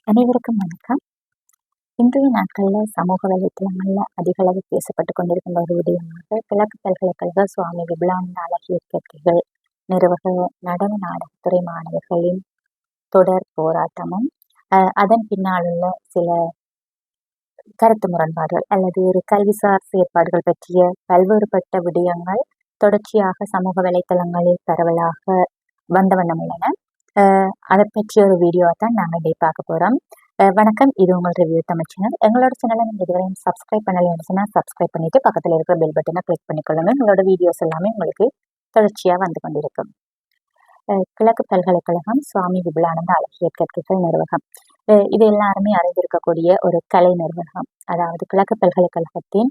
அனைவருக்கும் வணக்கம். இன்றைய நாட்களில் சமூக வலைத்தளங்களில் அதிக அளவு பேசப்பட்டு கொண்டிருக்கின்ற ஒரு விடயமாக கிழக்கு பல்கலைக்கழக சுவாமி விபுலானந்த அழகிய கற்கைகள் நிறுவக நடன நாடகத்துறை மாணவர்களின் தொடர் போராட்டமும் அதன் பின்னால் உள்ள சில கருத்து முரண்பாடுகள் அல்லது ஒரு கல்விசார் செயற்பாடுகள் பற்றிய பல்வேறுபட்ட விடயங்கள் தொடர்ச்சியாக சமூக வலைத்தளங்களில் பரவலாக வந்த வண்ணம் உள்ளன. அதை பற்றிய ஒரு வீடியோ தான் நாங்கள் இதை பார்க்க போகிறோம். வணக்கம், இது உங்கள் ரிவ்யூ தமிழ் சேனல். எங்களோட சேனலை நீங்கள் இதுவரையும் சப்ஸ்கிரைப் பண்ணலைன்னு சொன்னால் சப்ஸ்கிரைப் பண்ணிவிட்டு பக்கத்தில் இருக்கிற பெல் பட்டனை கிளிக் பண்ணிக்கொள்ளுங்க. எங்களோட வீடியோஸ் எல்லாமே உங்களுக்கு தொடர்ச்சியாக வந்து கொண்டிருக்கும். கிழக்கு பல்கலைக்கழகம் சுவாமி விபுலானந்த அழகிய கற்கைகள் நிறுவகம், இது எல்லாருமே அறிந்திருக்கக்கூடிய ஒரு கலை நிறுவனம். அதாவது கிழக்கு பல்கலைக்கழகத்தின்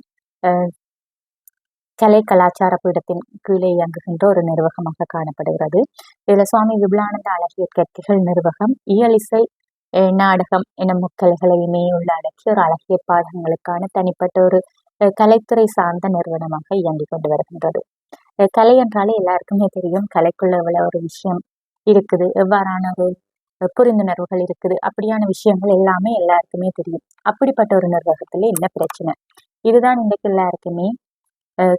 கலை கலாச்சார பீடத்தின் கீழே இயங்குகின்ற ஒரு நிர்வாகமாக காணப்படுகிறது. இதில் சுவாமி விபுலானந்த அழகிய கற்கைகள் நிர்வாகம் இயலிசை, நாடகம் என முக்கலைகளையுமே உள்ளடக்கிய ஒரு அழகிய பாடங்களுக்கான தனிப்பட்ட ஒரு கலைத்துறை சார்ந்த நிறுவனமாக இயங்கிக் கொண்டு வருகின்றது. கலை என்றாலே எல்லாருக்குமே தெரியும், கலைக்குள்ள எவ்வளவு ஒரு விஷயம் இருக்குது, எவ்வாறான ஒரு புரிந்துணர்வுகள் இருக்குது, அப்படியான விஷயங்கள் எல்லாமே எல்லாருக்குமே தெரியும். அப்படிப்பட்ட ஒரு நிர்வாகத்துல என்ன பிரச்சனை, இதுதான் இன்றைக்கு எல்லாருக்குமே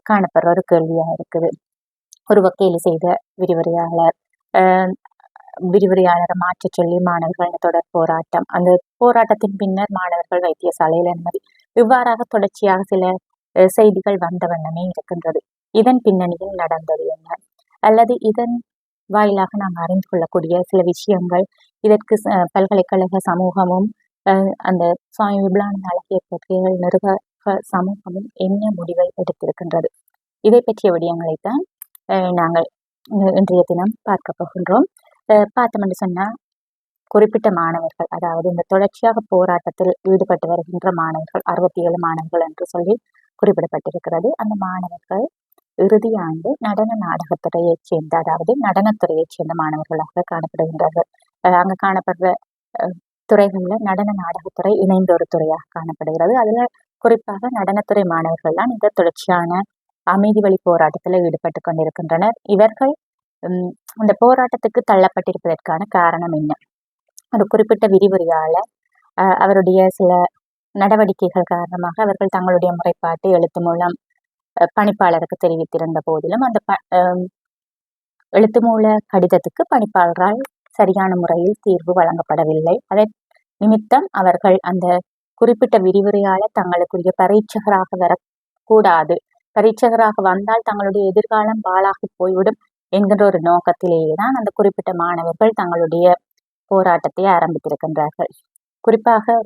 காணப்படுற ஒரு கேள்வியாக இருக்குது. ஒரு வக்கீல் செய்த விரிவுரையாளரை மாற்ற சொல்லி மாணவர்கள் தொடர் போராட்டம், அந்த போராட்டத்தின் பின்னர் மாணவர்கள் வைத்தியசாலையில் அனுமதி, இவ்வாறாக தொடர்ச்சியாக சில செய்திகள் வந்த வண்ணமே இருக்கின்றது. இதன் பின்னணியில் நடந்தது என்ன, அல்லது இதன் வாயிலாக நாம் அறிந்து கொள்ளக்கூடிய சில விஷயங்கள், இதற்கு பல்கலைக்கழக சமூகமும் அந்த சுவாமி விபுலானந்த அழகிய கற்கைகள் நிறுவக சமூகமும் என்ன முடிவை எடுத்திருக்கின்றது, இதை பற்றிய விடயங்களைத்தான் நாங்கள் இன்றைய தினம் பார்க்க போகின்றோம். பார்த்தோம் என்று சொன்னால், குறிப்பிட்ட மாணவர்கள், அதாவது இந்த தொடர்ச்சியாக போராட்டத்தில் ஈடுபட்டு வருகின்ற மாணவர்கள் 67 மாணவர்கள் என்று சொல்லி குறிப்பிடப்பட்டிருக்கிறது. அந்த மாணவர்கள் இறுதி ஆண்டு நடன நாடகத்துறையைச் சேர்ந்த, அதாவது நடனத்துறையைச் சேர்ந்த மாணவர்களாக காணப்படுகின்றார்கள். அங்கு காணப்படுற துறைகளில் நடன நாடகத்துறை இணைந்த ஒரு துறையாக காணப்படுகிறது. அதுல குறிப்பாக நடனத்துறை மாணவர்கள் தான் இந்த தொடர்ச்சியான அமைதி வழி போராட்டத்தில் ஈடுபட்டு கொண்டிருக்கின்றனர். இவர்கள் இந்த போராட்டத்துக்கு தள்ளப்பட்டிருப்பதற்கான காரணம் என்ன? ஒரு குறிப்பிட்ட விரிவுரையாளர் அவருடைய சில நடவடிக்கைகள் காரணமாக அவர்கள் தங்களுடைய முறைப்பாட்டை எழுத்து மூலம் பணிப்பாளருக்கு தெரிவித்திருந்த போதிலும், அந்த எழுத்து மூல கடிதத்துக்கு பணிப்பாளரால் சரியான முறையில் தீர்வு வழங்கப்படவில்லை. அதை நிமித்தம் அவர்கள் அந்த குறிப்பிட்ட விரிவுரையாளர் தங்களுக்குரிய பரீட்சகராக வரக்கூடாது, பரீட்சகராக வந்தால் தங்களுடைய எதிர்காலம் பாழாகி போய்விடும் என்கின்ற ஒரு நோக்கத்திலேயே தான் அந்த குறிப்பிட்ட மாணவர்கள் தங்களுடைய போராட்டத்தை ஆரம்பித்திருக்கின்றார்கள். குறிப்பாக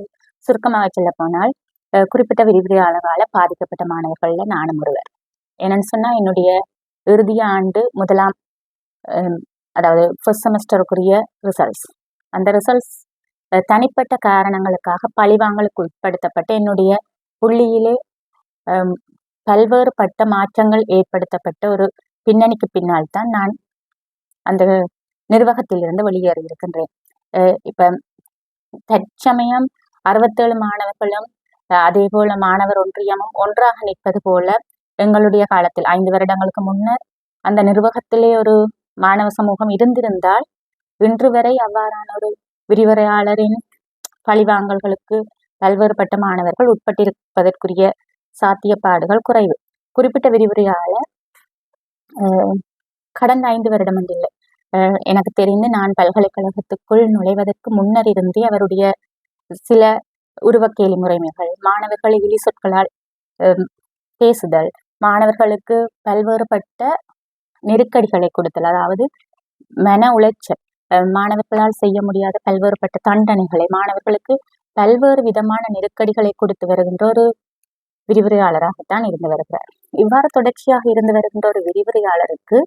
சுருக்கமாக சொல்ல போனால், குறிப்பிட்ட விரிவுரையாளரால் பாதிக்கப்பட்ட மாணவர்கள்ல நானும் ஒருவர். என்னன்னு சொன்னா, என்னுடைய இறுதி ஆண்டு முதலாம், அதாவது ஃபர்ஸ்ட் செமஸ்டருக்குரிய ரிசல்ட்ஸ், அந்த ரிசல்ட்ஸ் தனிப்பட்ட காரணங்களுக்காக பழிவாங்கலுக்கு உட்படுத்தப்பட்டு என்னுடைய புள்ளியிலே பல்வேறுபட்ட மாற்றங்கள் ஏற்படுத்தப்பட்ட ஒரு பின்னணிக்கு பின்னால் தான் நான் அந்த நிர்வாகத்திலிருந்து வெளியேறி இருக்கின்றேன். இப்ப தற்சமயம் 67 மாணவர்களும் அதே போல மாணவர் ஒன்றியமும் ஒன்றாக நிற்பது போல எங்களுடைய காலத்தில் 5 வருடங்களுக்கு முன்னர் அந்த நிர்வாகத்திலே ஒரு மாணவ சமூகம் இருந்திருந்தால் இன்று வரை அவ்வாறான ஒரு விரிவுரையாளரின் பழிவாங்கல்களுக்கு பல்வேறுபட்ட மாணவர்கள் உட்பட்டிருப்பதற்குரிய சாத்தியப்பாடுகள் குறைவு. குறிப்பிட்ட விரிவுரையாளர் கடந்த 5 வருடம் இல்லை, எனக்கு தெரிந்து நான் பல்கலைக்கழகத்துக்குள் நுழைவதற்கு முன்னர் இருந்தே அவருடைய சில உருவக்கேலி முறைமைகள், மாணவர்களை இழி சொற்களால் பேசுதல், மாணவர்களுக்கு பல்வேறுபட்ட நெருக்கடிகளை கொடுத்தல், அதாவது மன உளைச்சல், மாணவர்களால் செய்ய முடியாத பல்வேறுபட்ட தண்டனைகளை, மாணவர்களுக்கு பல்வேறு விதமான நெருக்கடிகளை கொடுத்து வருகின்ற ஒரு விரிவுரையாளராகத்தான் இருந்து வருகிறார். இவ்வாறு தொடர்ச்சியாக இருந்து வருகின்ற ஒரு விரிவுரையாளருக்கு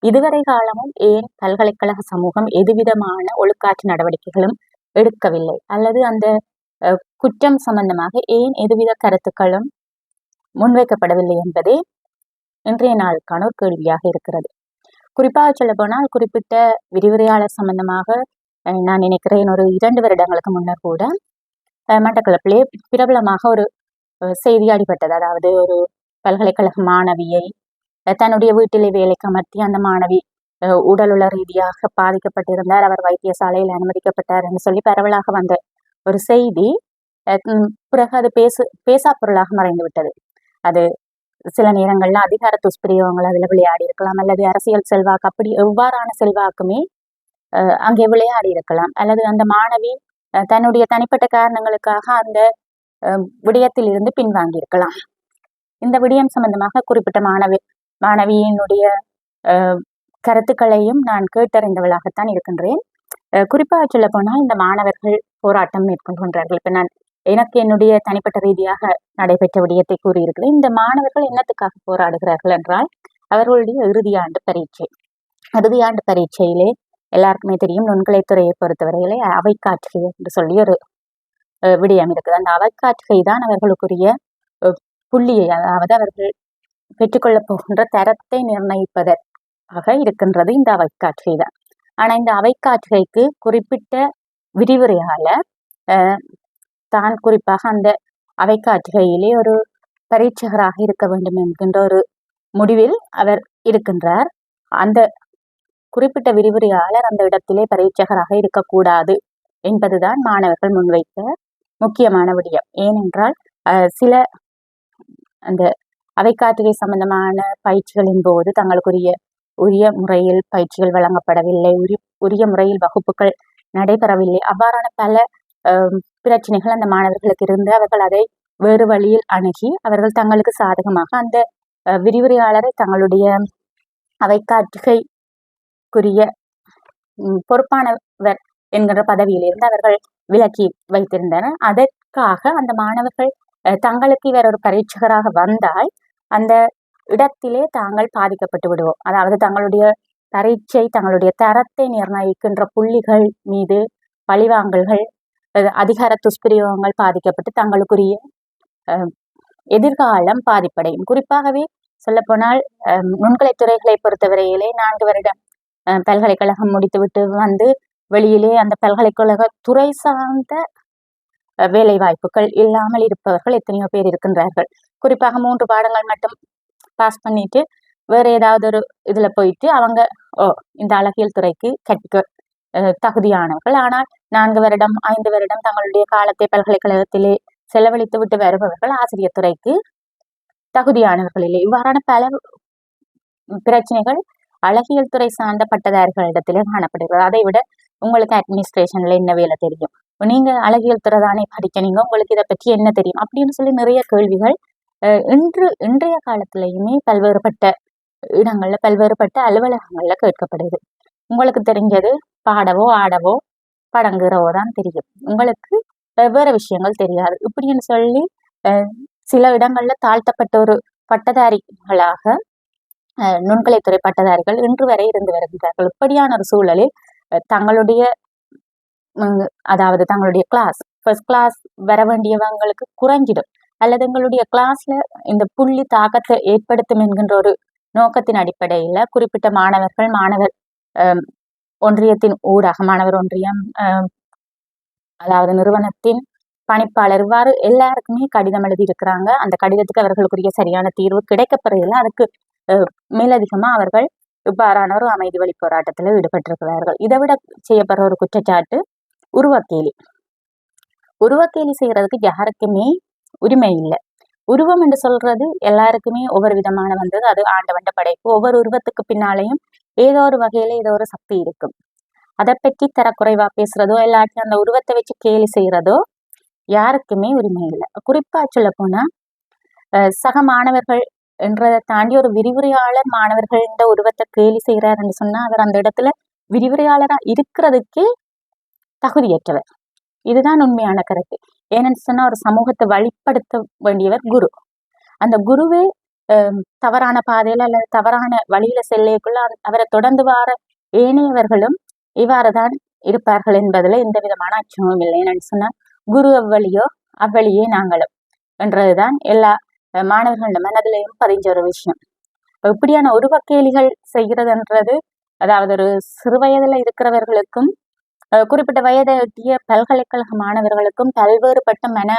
இதுவரை காலமும் ஏன் பல்கலைக்கழக சமூகம் எதுவிதமான ஒழுக்காற்று நடவடிக்கைகளும் எடுக்கவில்லை, அல்லது அந்த குற்றம் சம்பந்தமாக ஏன் எதுவித கருத்துக்களும் முன்வைக்கப்படவில்லை என்பதே இன்றைய நாளுக்கான ஒரு கேள்வியாக இருக்கிறது. குறிப்பாக சொல்ல போனால், குறிப்பிட்ட விரிவுரையாளர் சம்பந்தமாக நான் நினைக்கிறேன் ஒரு 2 வருடங்களுக்கு முன்னர் கூட மட்டக்களப்பிலே பிரபலமாக ஒரு செய்தி அடிபட்டது. அதாவது ஒரு பல்கலைக்கழக மாணவியை தன்னுடைய வீட்டிலே வேலைக்கு அமர்த்தி அந்த மாணவி உடலுள்ள ரீதியாக பாதிக்கப்பட்டிருந்தார், அவர் வைத்தியசாலையில் அனுமதிக்கப்பட்டார் என்று சொல்லி பரவலாக வந்த ஒரு செய்தி பிறகு அது பேசா பொருளாக மறைந்து விட்டது. அது சில நேரங்கள்ல அதிகார துஷ்பிரயோகங்கள் அதுல விளையாடி இருக்கலாம், அல்லது அரசியல் செல்வாக்கு, அப்படி எவ்வாறான செல்வாக்குமே அங்கே விளையாடி இருக்கலாம், அல்லது அந்த மாணவி தன்னுடைய தனிப்பட்ட காரணங்களுக்காக அந்த விடயத்தில் இருந்து பின்வாங்கி இருக்கலாம். இந்த விடயம் சம்பந்தமாக குறிப்பிட்ட மாணவியினுடைய கருத்துக்களையும் நான் கேட்டறிந்தவளாகத்தான் இருக்கின்றேன். குறிப்பாக சொல்ல போனால் இந்த மாணவர்கள் போராட்டம் மேற்கொள்கின்றார்கள். இப்ப நான் எனக்கு என்னுடைய தனிப்பட்ட ரீதியாக நடைபெற்ற விடயத்தை கூறியிருக்கிறேன். இந்த மாணவர்கள் என்னத்துக்காக போராடுகிறார்கள் என்றால், அவர்களுடைய இறுதியாண்டு பரீட்சையிலே எல்லாருக்குமே தெரியும், நுண்கலைத்துறையை பொறுத்தவரையிலே அவைக்காட்சி என்று சொல்லி ஒரு விடயம் இருக்குது. அந்த அவைக்காட்சி தான் அவர்களுக்குரிய புள்ளியை, அதாவது அவர்கள் பெற்றுக்கொள்ளப் போகின்ற தரத்தை நிர்ணயிப்பதற்காக இருக்கின்றது இந்த அவைக்காட்சி தான். ஆனா இந்த அவைக்காட்சிக்கு குறிப்பிட்ட விரிவுரையாளர் தான் குறிப்பாக அந்த அவைக்காட்சியிலே ஒரு பரீட்சகராக இருக்க வேண்டும் என்கின்ற ஒரு முடிவில் அவர் இருக்கின்றார். அந்த குறிப்பிட்ட விரிவுரையாளர் அந்த இடத்திலே பரீட்சகராக இருக்கக்கூடாது என்பதுதான் மாணவர்கள் முன்வைத்த முக்கியமான விடயம். ஏனென்றால் சில அந்த அவைக்காட்டுகை சம்பந்தமான பயிற்சிகளின் போது தங்களுக்குரிய உரிய முறையில் பயிற்சிகள் வழங்கப்படவில்லை, உரிய முறையில் வகுப்புகள் நடைபெறவில்லை, அவ்வாறான பல பிரச்சனைகள் அந்த மாணவர்களுக்கு இருந்து அவர்கள் அதை வேறு வழியில் அணுகி அவர்கள் தங்களுக்கு சாதகமாக அந்த விரிவுரையாளரை தங்களுடைய அவைக்காட்டுகைக்குரிய பொறுப்பானவர் என்கிற பதவியிலிருந்து அவர்கள் விலக்கி வைத்திருந்தனர். அதற்காக அந்த மாணவர்கள் தங்களுக்கு இவர் ஒரு பரீட்சகராக வந்தால் அந்த இடத்திலே தாங்கள் பாதிக்கப்பட்டு விடுவோம். அதாவது தங்களுடைய பரீட்சை, தங்களுடைய தரத்தை நிர்ணயிக்கின்ற புள்ளிகள் மீது பழிவாங்கல்கள், அதிகார துஷ்பிரயோகங்கள் பாதிக்கப்பட்டு தங்களுக்குரிய எதிர்காலம் பாதிப்படையும். குறிப்பாகவே சொல்லப்போனால் நுண்கலைத்துறைகளை பொறுத்தவரையிலே 4 வருடம் பல்கலைக்கழகம் முடித்துவிட்டு வந்து வெளியிலே அந்த பல்கலைக்கழக துறை சார்ந்த வேலை வாய்ப்புகள் இல்லாமல் இருப்பவர்கள் எத்தனையோ பேர் இருக்கின்றார்கள். குறிப்பாக 3 பாடங்கள் மட்டும் பாஸ் பண்ணிட்டு வேற ஏதாவது ஒரு இதுல போயிட்டு அவங்க இந்த அழகியல் துறைக்கு கற்க தகுதியானவர்கள். ஆனால் 4 வருடம் 5 வருடம் தங்களுடைய காலத்தை பல்கலைக்கழகத்திலே செலவழித்து விட்டு வருபவர்கள் ஆசிரியர் துறைக்கு தகுதியானவர்கள் இல்லை. இவ்வாறான பல பிரச்சனைகள் அழகியல் துறை சார்ந்த பட்டதாரிகளிடத்திலே காணப்படுகிறது. அதை விட உங்களுக்கு அட்மினிஸ்ட்ரேஷன்ல என்ன வேலை தெரியும், நீங்க அழகியல் துறை தானே படிக்கணுங்க, உங்களுக்கு இதை பற்றி என்ன தெரியும் அப்படின்னு சொல்லி நிறைய கேள்விகள் இன்றைய காலத்திலையுமே பல்வேறுபட்ட இடங்கள்ல பல்வேறுபட்ட அலுவலகங்கள்ல கேட்கப்படுது. உங்களுக்கு தெரிஞ்சது பாடவோ ஆடவோ படங்குறவோ தான் தெரியும், உங்களுக்கு வேற விஷயங்கள் தெரியாது இப்படின்னு சொல்லி சில இடங்கள்ல தாழ்த்தப்பட்ட ஒரு பட்டதாரிகளாக நுண்கலைத்துறை பட்டதாரிகள் இன்று வரை இருந்து வருகின்றார்கள். இப்படியான ஒரு சூழலில் தங்களுடைய அதாவது தங்களுடைய கிளாஸ் ஃபர்ஸ்ட் கிளாஸ் வர வேண்டியவங்களுக்கு குறைஞ்சிடும், அல்லது எங்களுடைய கிளாஸ்ல இந்த புள்ளி தாக்கத்தை ஏற்படுத்தும் என்கின்ற ஒரு நோக்கத்தின் அடிப்படையில குறிப்பிட்ட மாணவர் ஒன்றியத்தின் ஊடாக மாணவர் ஒன்றியம் அதாவது நிறுவனத்தின் பணிப்பாளர் இவ்வாறு எல்லாருக்குமே கடிதம் எழுதி இருக்கிறாங்க. அந்த கடிதத்துக்கு அவர்களுக்குரிய சரியான தீர்வு கிடைக்கப்பெறதில்லை. அதுக்கு மேலதிகமா அவர்கள் இவ்வாறான ஒரு அமைதி வழி போராட்டத்தில் ஈடுபட்டிருக்கிறார்கள். இதை விட செய்யப்படுற ஒரு குற்றச்சாட்டு உருவக்கேலி செய்யறதுக்கு யாருக்குமே உரிமை இல்லை. உருவம் என்று சொல்றது எல்லாருக்குமே ஒவ்வொரு விதமான வந்தது, அது ஆண்டவண்ட படைப்பு. ஒவ்வொரு உருவத்துக்கு பின்னாலேயும் ஏதோ ஒரு வகையில ஏதோ ஒரு சக்தி இருக்கும். அதை பற்றி தரக்குறைவா பேசுறதோ எல்லாத்தையும் அந்த உருவத்தை வச்சு கேலி செய்யறதோ யாருக்குமே உரிமை இல்லை. குறிப்பா சொல்ல போனா சக மாணவர்கள் என்றதை தாண்டி ஒரு விரிவுரையாளர் மாணவர்கள் இந்த உருவத்தை கேலி செய்யறாருன்னு சொன்னா அவர் அந்த இடத்துல விரிவுரையாளரா இருக்கிறதுக்கே தகுதியற்றவர். இதுதான் உண்மையான கருத்து. ஏன்னு சொன்னா ஒரு சமூகத்தை வழிப்படுத்த வேண்டியவர் குரு. அந்த குருவே தவறான பாதையில அல்லது தவறான வழியில செல்லக்குள்ள அவரை தொடர்ந்து வார ஏனையவர்களும் இவ்வாறுதான் இருப்பார்கள் என்பதுல எந்த விதமான அச்சமும் இல்லை. என்னன்னு சொன்னா குரு அவ்வழியோ அவ்வழியே நாங்களும் என்றதுதான் எல்லா மாணவர்களோட மனதிலையும் பதிஞ்ச ஒரு விஷயம். இப்படியான உருவக்கேலிகள் செய்கிறதுன்றது அதாவது ஒரு சிறு வயதுல இருக்கிறவர்களுக்கும் குறிப்பிட்ட வயதை எட்டிய பல்கலைக்கழக மாணவர்களுக்கும் பல்வேறுபட்ட மன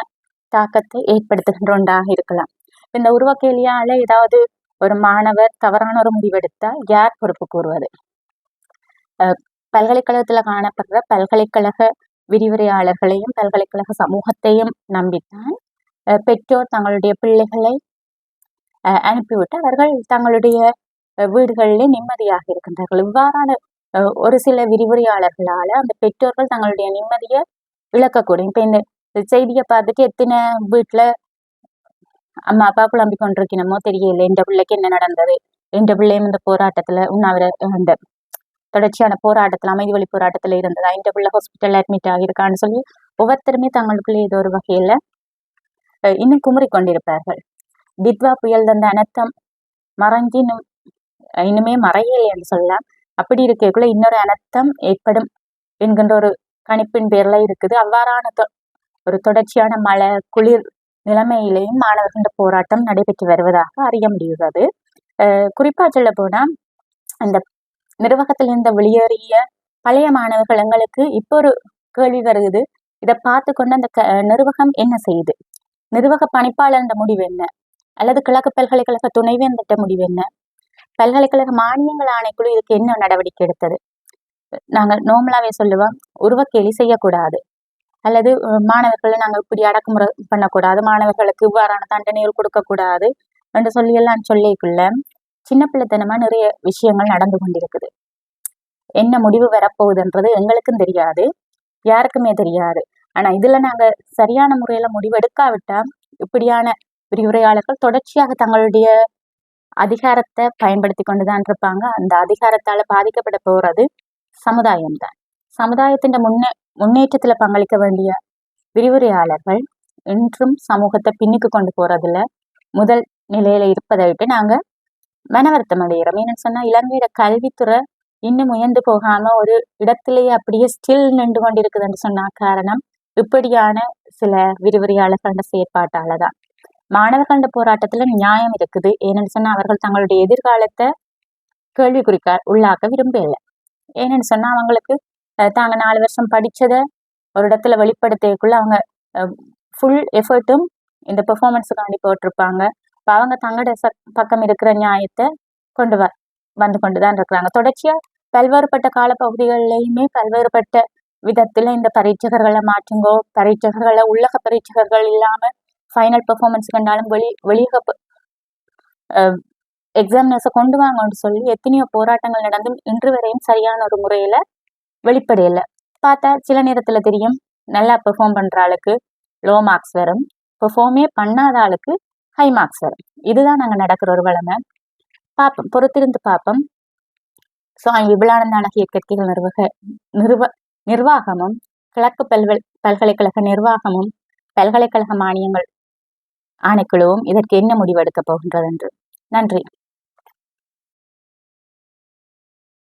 தாக்கத்தை ஏற்படுத்துகின்ற ஒன்றாக இருக்கலாம். இந்த உருவக்கேலியால ஏதாவது ஒரு மாணவர் தவறான ஒரு முடிவெடுத்தால் யார் பொறுப்பு கூறுவது? பல்கலைக்கழகத்துல காணப்படுற பல்கலைக்கழக விரிவுரையாளர்களையும் பல்கலைக்கழக சமூகத்தையும் நம்பித்தான் பெற்றோர் தங்களுடைய பிள்ளைகளை அனுப்பிவிட்டு அவர்கள் தங்களுடைய வீடுகளிலே நிம்மதியாக இருக்கின்றார்கள். இவ்வாறான ஒரு சில விரிவுரையாளர்களால அந்த பெற்றோர்கள் தங்களுடைய நிம்மதியை இழக்கக்கூடும். இப்ப இந்த செய்தியை பார்த்துட்டு எத்தனை வீட்டுல அம்மா அப்பா குழம்பி கொண்டிருக்கணுமோ தெரியல, எந்த பிள்ளைக்கு என்ன நடந்தது, எந்த பிள்ளையும் இந்த போராட்டத்துல இந்த தொடர்ச்சியான போராட்டத்துல அமைதி வழி போராட்டத்துல இருந்ததா, இந்த பிள்ளை ஹாஸ்பிட்டல் அட்மிட் ஆகியிருக்கான்னு சொல்லி ஒவ்வொருத்தருமே தங்களுக்குள்ள ஏதோ ஒரு வகையில இன்னும் குமரி கொண்டிருப்பார்கள். தித்வா புயல் தந்த அனர்த்தம் மறைஞ்சி இன்னுமே மறையலை என்று சொல்லலாம். அப்படி இருக்கக்குள்ள இன்னொரு அனர்த்தம் ஏற்படும் என்கின்ற ஒரு கணிப்பின் பேர்ல இருக்குது. அவ்வாறான ஒரு தொடர்ச்சியான மழை குளிர் நிலைமையிலேயும் மாணவர்கள் போராட்டம் நடைபெற்று வருவதாக அறிய முடிகிறது. குறிப்பா சொல்ல போனா அந்த நிர்வாகத்திலிருந்து வெளியேறிய பழைய மாணவர்கள் எங்களுக்கு இப்போ ஒரு கேள்வி வருகிறது. இதை பார்த்து கொண்டு அந்த நிர்வாகம் என்ன செய்யுது, நிர்வாக பணிப்பாளர் முடிவு என்ன, அல்லது கிழக்கு பல்கலைக்கழக துணைவேந்தர் முடிவு என்ன, பல்கலைக்கழக மானியங்கள் ஆணைக்குழு இதுக்கு என்ன நடவடிக்கை எடுத்தது? நாங்கள் நோமலாவே சொல்லுவோம், உருவக்கேலி செய்யக்கூடாது, அல்லது மாணவர்களை நாங்கள் இப்படி அடக்குமுறை பண்ணக்கூடாது, மாணவர்களுக்கு இவ்வாறான தண்டனைகள் கொடுக்கக்கூடாது என்று சொல்லி எல்லாம் சொல்லிக்குள்ள சின்ன பிள்ளைத்தனமா நிறைய விஷயங்கள் நடந்து கொண்டிருக்குது. என்ன முடிவு வரப்போகுதுன்றது எங்களுக்கும் தெரியாது, யாருக்குமே தெரியாது. ஆனா இதுல நாங்க சரியான முறையில முடிவு எடுக்காவிட்டா இப்படியான விரிவுரையாளர்கள் தொடர்ச்சியாக தங்களுடைய அதிகாரத்தை பயன்படுத்தி கொண்டுதான் இருப்பாங்க. அந்த அதிகாரத்தால பாதிக்கப்பட போறது சமுதாயம்தான். சமுதாயத்தின் முன்னேற்றத்துல பங்களிக்க வேண்டிய விரிவுரையாளர்கள் இன்றும் சமூகத்தை பின்னுக்கு கொண்டு போறதுல முதல் நிலையில இருப்பதை விட்டு நாங்க மனவருத்தம் அடைகிறோம். ஏன்னு சொன்னா இலங்கையோட கல்வித்துறை இன்னும் உயர்ந்து போகாம ஒரு இடத்திலேயே அப்படியே ஸ்டில் நின்று கொண்டிருக்குதுன்னு சொன்னா காரணம் இப்படியான சில விரிவுரையாளர்களோட செயற்பாட்டாலதான். மாணவர்களோட போராட்டத்துல நியாயம் இருக்குது. ஏன்னு சொன்னா அவர்கள் தங்களுடைய எதிர்காலத்தை கேள்விக்குறிக்க உள்ளாக்க விரும்பல. ஏன்னு சொன்னா அவங்களுக்கு தாங்க 4 வருஷம் படிச்சதை ஒரு இடத்துல வெளிப்படுத்தக்குள்ள அவங்க ஃபுல் எஃபர்ட்டும் இந்த பெர்ஃபார்மன்ஸுக்காண்டி போட்டிருப்பாங்க. இப்போ அவங்க தங்களோட பக்கம் இருக்கிற நியாயத்தை வந்து கொண்டுதான் இருக்கிறாங்க. தொடர்ச்சியா பல்வேறுபட்ட காலப்பகுதிகளிலையுமே பல்வேறுபட்ட விதத்துல இந்த பரீட்சகர்களை மாற்றுங்கோ, பரீட்சகர்களை உள்ளக பரீட்சகர்கள் இல்லாம ஃபைனல் பெர்ஃபார்மன்ஸ் கண்டாலும் வெளியக எக்ஸாமினர்ஸை கொண்டு வாங்கன்னு சொல்லி எத்தனையோ போராட்டங்கள் நடந்தும் இன்று வரையும் சரியான ஒரு முறையில வெளிப்படையில பார்த்தா சில நேரத்துல தெரியும், நல்லா பெர்ஃபார்ம் பண்ற ஆளுக்கு லோ மார்க்ஸ் வரும், பெர்ஃபார்மே பண்ணாத ஆளுக்கு ஹை மார்க்ஸ் வரும். இதுதான் நாங்க நடக்கிற ஒரு வளமை. பார்ப்போம், பொறுத்திருந்து பார்ப்போம். சுவாமி விபுலானந்த அழகிய கற்கைகள் நிர்வாகமும் கிழக்கு பல்கலைக்கழக நிர்வாகமும் பல்கலைக்கழக மானியங்கள் ஆணைக்குழுவும் இதற்கு என்ன முடிவெடுக்க போகின்றது என்று. நன்றி.